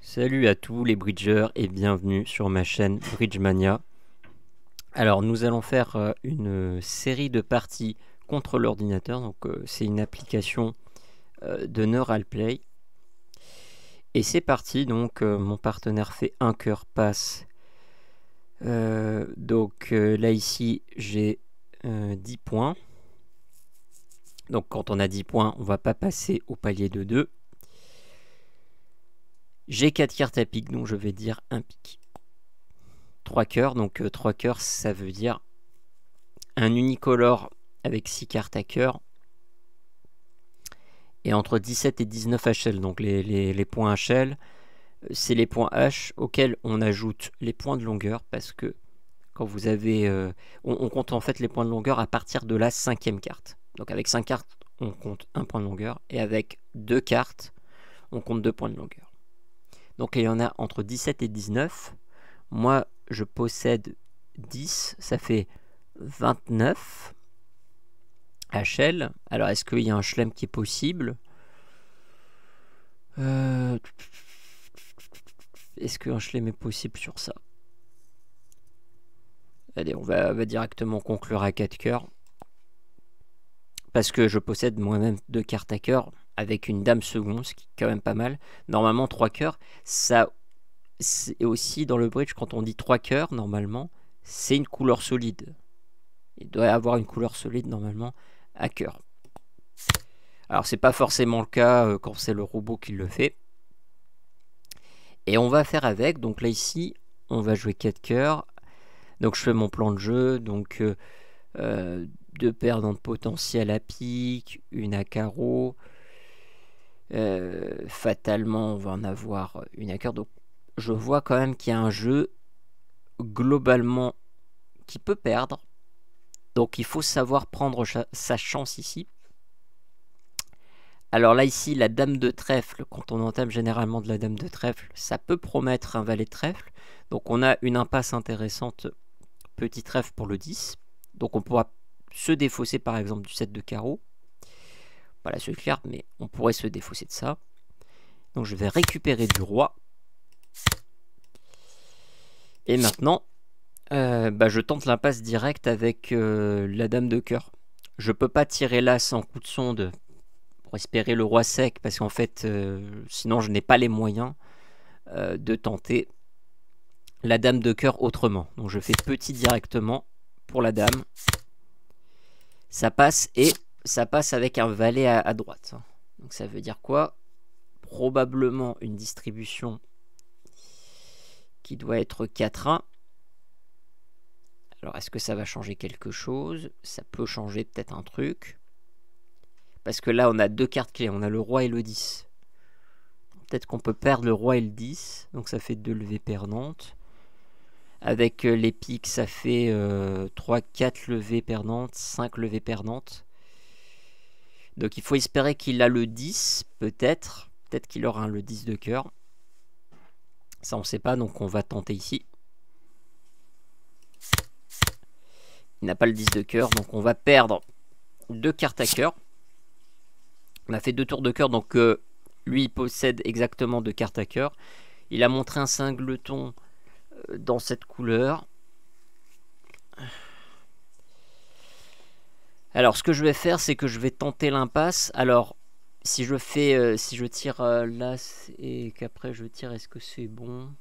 Salut à tous les bridgers et bienvenue sur ma chaîne Bridgemania. Alors nous allons faire une série de parties contre l'ordinateur. Donc c'est une application de NeuralPlay. Et c'est parti, donc mon partenaire fait un cœur passe. Là ici j'ai 10 points. Donc quand on a 10 points, on va pas passer au palier de 2. J'ai 4 cartes à pique, donc je vais dire un pic. 3 cœurs, donc 3 cœurs ça veut dire un unicolore avec 6 cartes à cœur. Et entre 17 et 19 HL, donc les points HL, c'est les points H auxquels on ajoute les points de longueur, parce que quand vous avez... on compte en fait les points de longueur à partir de la 5e carte. Donc avec 5 cartes, on compte un point de longueur, et avec 2 cartes, on compte 2 points de longueur. Donc il y en a entre 17 et 19. Moi, je possède 10, ça fait 29 HL. Alors, est-ce qu'il y a un chelem qui est possible? Est-ce qu'un chelem est possible sur ça? Allez, on va directement conclure à 4 cœurs. Parce que je possède moi-même 2 cartes à cœur avec une dame seconde, ce qui est quand même pas mal. Normalement, 3 cœurs, ça... C'est aussi dans le bridge, quand on dit 3 cœurs, normalement, c'est une couleur solide. Il doit y avoir une couleur solide, normalement, à cœur. Alors, c'est pas forcément le cas quand c'est le robot qui le fait. Et on va faire avec. Donc là, ici, on va jouer 4 cœurs. Donc, je fais mon plan de jeu. Donc, 2 perdantes potentielles à pique, une à carreau. Fatalement, on va en avoir une à cœur. Donc, je vois quand même qu'il y a un jeu globalement qui peut perdre. Donc, il faut savoir prendre sa chance ici. Alors là, ici, la dame de trèfle, quand on entame généralement de la dame de trèfle, ça peut promettre un valet de trèfle. Donc on a une impasse intéressante, petit trèfle pour le 10. Donc on pourra se défausser par exemple du 7 de carreau. Pas la seule carte, mais on pourrait se défausser de ça. Donc je vais récupérer du roi. Et maintenant, je tente l'impasse directe avec la dame de cœur. Je peux pas tirer l'as en coup de sonde pour espérer le roi sec, parce qu'en fait, sinon je n'ai pas les moyens de tenter la dame de cœur autrement. Donc je fais petit directement pour la dame. Ça passe, et ça passe avec un valet à droite. Donc ça veut dire quoi? Probablement une distribution qui doit être 4-1. Alors est-ce que ça va changer quelque chose? Ça peut changer peut-être un truc. Parce que là on a 2 cartes clés, on a le roi et le 10. Peut-être qu'on peut perdre le roi et le 10. Donc ça fait 2 levées perdantes. Avec les piques, ça fait 3-4 levées perdantes, 5 levées perdantes. Donc il faut espérer qu'il a le 10, peut-être. Peut-être qu'il aura le 10 de cœur. Ça, on ne sait pas, donc on va tenter ici. Il n'a pas le 10 de cœur, donc on va perdre 2 cartes à cœur. On a fait 2 tours de cœur, donc lui, il possède exactement 2 cartes à cœur. Il a montré un singleton dans cette couleur. Alors, ce que je vais faire, c'est que je vais tenter l'impasse. Alors, si je fais, si je tire l'as et qu'après je tire, est-ce que c'est bon?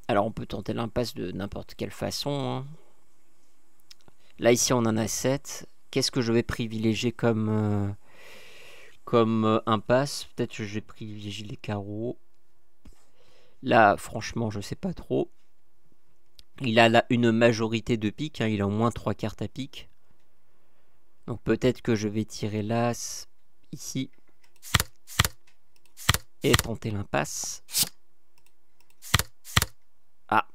Alors, on peut tenter l'impasse de n'importe quelle façon, hein. Là, ici, on en a 7. Qu'est-ce que je vais privilégier comme impasse? Peut-être que je vais privilégier les carreaux. Là, franchement, je sais pas trop. Il a là une majorité de piques, hein. Il a au moins 3 cartes à pique. Donc peut-être que je vais tirer l'as ici. Et tenter l'impasse. Ah.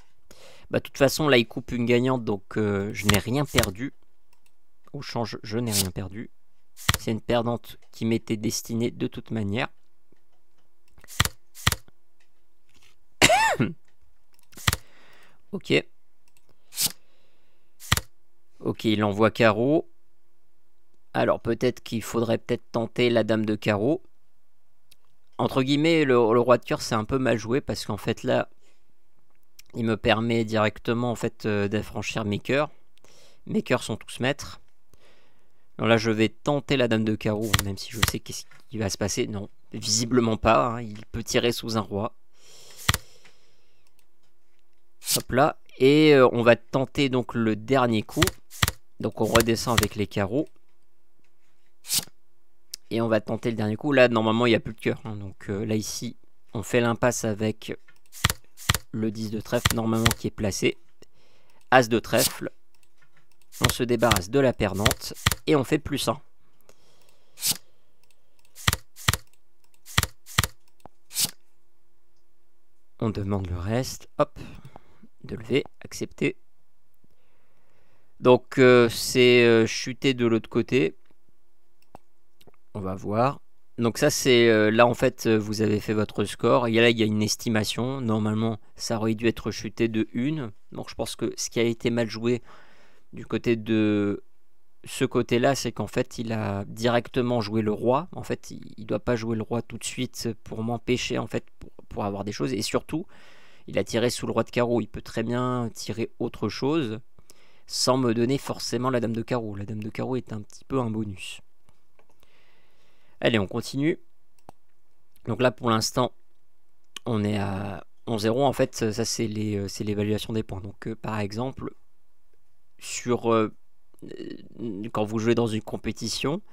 Bah de toute façon, là, il coupe une gagnante, donc je n'ai rien perdu. Au change, je n'ai rien perdu. C'est une perdante qui m'était destinée de toute manière. Ok. Ok, il envoie carreau. Alors peut-être qu'il faudrait peut-être tenter la dame de carreau. Entre guillemets, le roi de cœur c'est un peu mal joué parce qu'en fait là, il me permet directement en fait d'affranchir mes cœurs. Mes cœurs sont tous maîtres. Donc là je vais tenter la dame de carreau, même si je sais qu'est-ce qui va se passer. Non, visiblement pas, hein. Il peut tirer sous un roi. Hop là. Et on va tenter donc le dernier coup. Donc on redescend avec les carreaux. Et on va tenter le dernier coup. Là, normalement, il n'y a plus de cœur. Hein. Donc là, ici, on fait l'impasse avec le 10 de trèfle, normalement, qui est placé. As de trèfle. On se débarrasse de la perdante. Et on fait +1. On demande le reste. Hop. De lever. Accepter. Donc, c'est chuté de l'autre côté. On va voir. Donc ça c'est là en fait vous avez fait votre score. Et là il y a une estimation. Normalement ça aurait dû être chuté de 1. Donc je pense que ce qui a été mal joué du côté de ce côté là, c'est qu'en fait il a directement joué le roi. En fait il doit pas jouer le roi tout de suite pour m'empêcher en fait pour avoir des choses. Et surtout il a tiré sous le roi de carreau. Il peut très bien tirer autre chose sans me donner forcément la dame de carreau. La dame de carreau est un petit peu un bonus. Allez, on continue. Donc là, pour l'instant, on est à 11-0. En fait, ça, c'est l'évaluation des points. Donc, par exemple, quand vous jouez dans une compétition,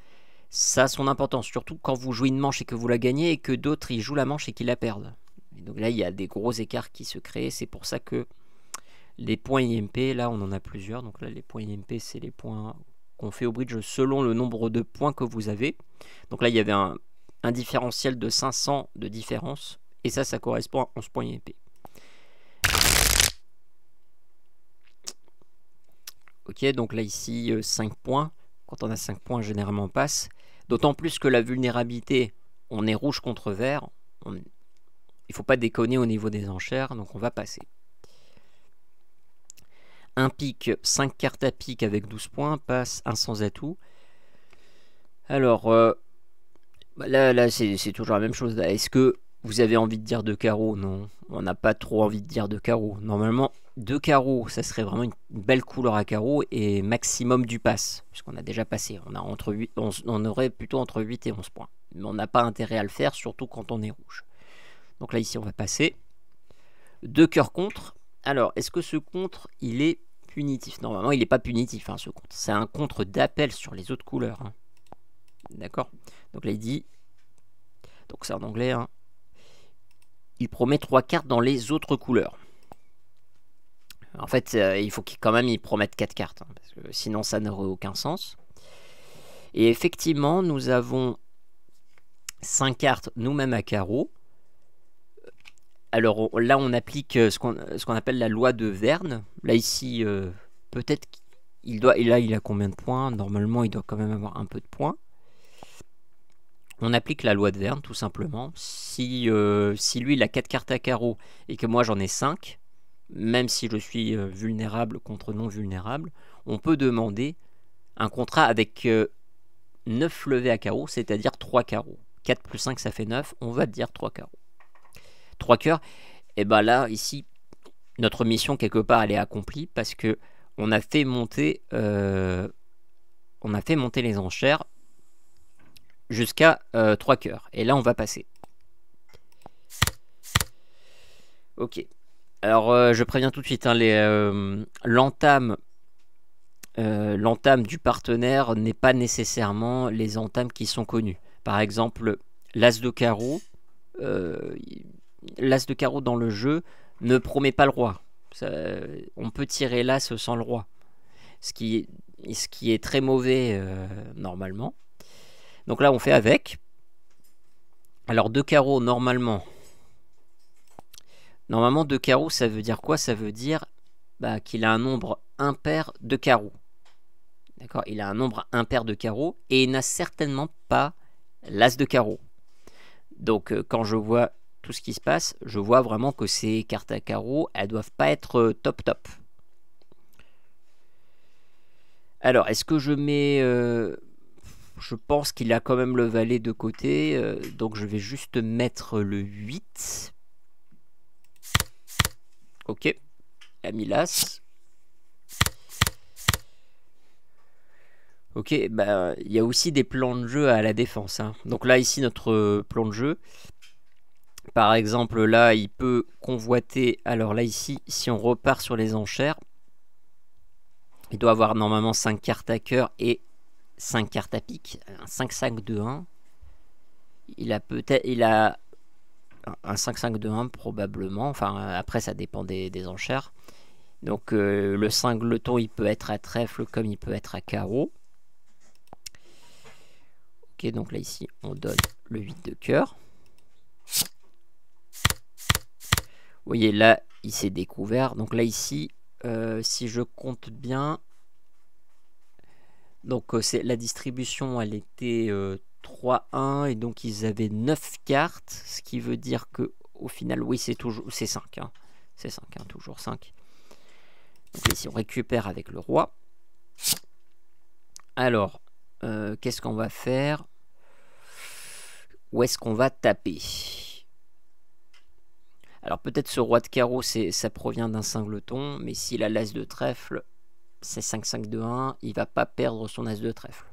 ça a son importance. Surtout quand vous jouez une manche et que vous la gagnez et que d'autres, ils jouent la manche et qu'ils la perdent. Et donc là, il y a des gros écarts qui se créent. C'est pour ça que les points IMP, là, on en a plusieurs. Donc là, les points IMP, c'est les points qu'on fait au bridge selon le nombre de points que vous avez. Donc là il y avait un différentiel de 500 de différence et ça correspond à 11 points IMP. Ok, donc là ici 5 points. Quand on a 5 points, généralement on passe. D'autant plus que la vulnérabilité, on est rouge contre vert. Il ne faut pas déconner au niveau des enchères, donc on va passer. Un pic, 5 cartes à pic avec 12 points, passe un sans atout. Alors, là c'est toujours la même chose. Est-ce que vous avez envie de dire de carreau? Non, on n'a pas trop envie de dire de carreau. Normalement, 2 carreaux, ça serait vraiment une belle couleur à carreau et maximum du pass, puisqu'on a déjà passé. On aurait plutôt entre 8 et 11 points. Mais on n'a pas intérêt à le faire, surtout quand on est rouge. Donc là, ici, on va passer. 2 cœurs contre. Alors, est-ce que ce contre, il est punitif? Normalement, il n'est pas punitif, hein, ce contre. C'est un contre d'appel sur les autres couleurs. Hein. D'accord? Donc là, il dit... Donc c'est en anglais. Hein. Il promet 3 cartes dans les autres couleurs. En fait, il faut quand même il promette 4 cartes. Hein, parce que sinon, ça n'aurait aucun sens. Et effectivement, nous avons 5 cartes nous-mêmes à carreau. Alors là, on applique ce qu'on appelle la loi de Verne. Là, ici, peut-être qu'il doit... Et là, il a combien de points? Normalement, il doit quand même avoir un peu de points. On applique la loi de Verne, tout simplement. Si lui, il a 4 cartes à carreau et que moi, j'en ai 5, même si je suis vulnérable contre non vulnérable, on peut demander un contrat avec 9 levées à carreau, c'est-à-dire 3 carreaux. 4 plus 5, ça fait 9. On va dire 3 carreaux. 3 cœurs, et bien là, ici, notre mission, quelque part, elle est accomplie parce que on a fait monter les enchères jusqu'à 3 cœurs. Et là, on va passer. Ok. Alors, je préviens tout de suite, hein, l'entame du partenaire n'est pas nécessairement les entames qui sont connus. Par exemple, l'as de carreau... l'as de carreau dans le jeu ne promet pas le roi. On peut tirer l'as sans le roi. Ce qui est très mauvais normalement. Donc là, on fait avec. Alors, 2 carreaux, normalement, 2 carreaux, ça veut dire quoi? Ça veut dire qu'il a un nombre impair de carreaux. D'accord? Il a un nombre impair de carreaux et il n'a certainement pas l'as de carreau. Donc, quand je vois tout ce qui se passe, je vois vraiment que ces cartes à carreaux, elles doivent pas être top. Alors, est-ce que je mets... je pense qu'il a quand même le valet de côté, donc je vais juste mettre le 8. Ok, il a mis l'as. Ok, bah il y a aussi des plans de jeu à la défense, hein. Donc là ici notre plan de jeu. Par exemple là il peut convoiter. Alors là ici, si on repart sur les enchères, il doit avoir normalement 5 cartes à cœur et 5 cartes à pique. Un 5-5-2-1. Il a peut-être. Il a un 5-5-2-1 probablement. Enfin après ça dépend des enchères. Donc le singleton il peut être à trèfle comme il peut être à carreau. Ok, donc là ici on donne le 8 de cœur. Vous voyez là il s'est découvert. Donc là ici si je compte bien, donc c'est la distribution elle était 3-1 et donc ils avaient 9 cartes, ce qui veut dire que au final oui c'est 5 hein. C'est 5 hein, toujours 5. Donc ici on récupère avec le roi. Alors qu'est-ce qu'on va faire? Où est-ce qu'on va taper? Alors peut-être ce roi de carreau ça provient d'un singleton, mais s'il a l'as de trèfle, c'est 5-5-2-1, il va pas perdre son as de trèfle.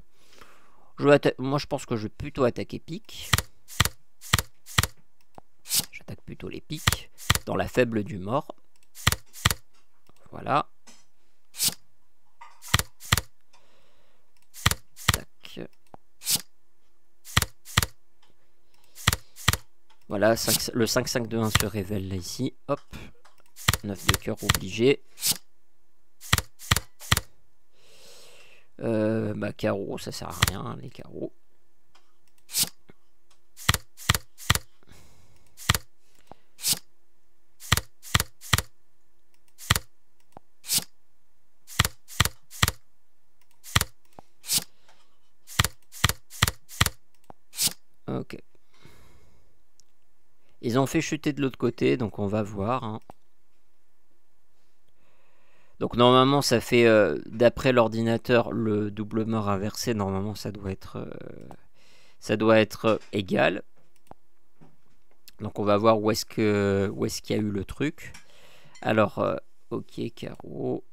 Moi je pense que je vais plutôt attaquer pique. J'attaque plutôt les piques dans la faible du mort. Voilà. Tac. Voilà, le 5-5-2-1 se révèle là ici. Hop. 9 de cœur obligé. Bah carreau, ça sert à rien, les carreaux. Ok. Ils ont fait chuter de l'autre côté, donc on va voir. Hein. Donc normalement ça fait, d'après l'ordinateur, le double mort inversé, normalement ça doit être égal. Donc on va voir où est-ce qu'il y a eu le truc. Alors, ok, carreau,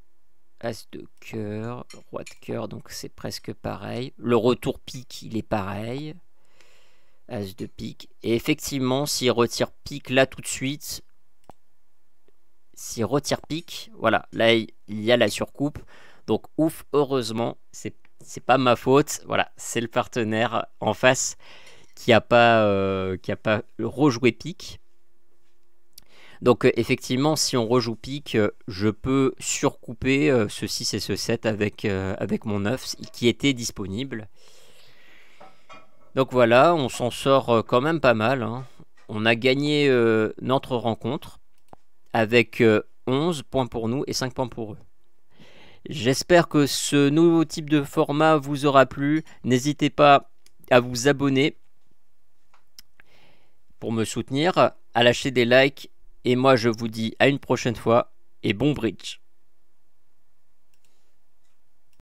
as de cœur, roi de cœur, donc c'est presque pareil. Le retour pique, il est pareil. As de pique. Et effectivement, s'il retire pique là tout de suite, s'il retire pique, voilà, là il y a la surcoupe. Donc ouf, heureusement, c'est pas ma faute. Voilà, c'est le partenaire en face qui a pas rejoué pique. Donc effectivement, si on rejoue pique, je peux surcouper ce 6 et ce 7 avec mon 9 qui était disponible. Donc voilà, on s'en sort quand même pas mal. Hein. On a gagné notre rencontre avec 11 points pour nous et 5 points pour eux. J'espère que ce nouveau type de format vous aura plu. N'hésitez pas à vous abonner pour me soutenir, à lâcher des likes. Et moi je vous dis à une prochaine fois et bon bridge.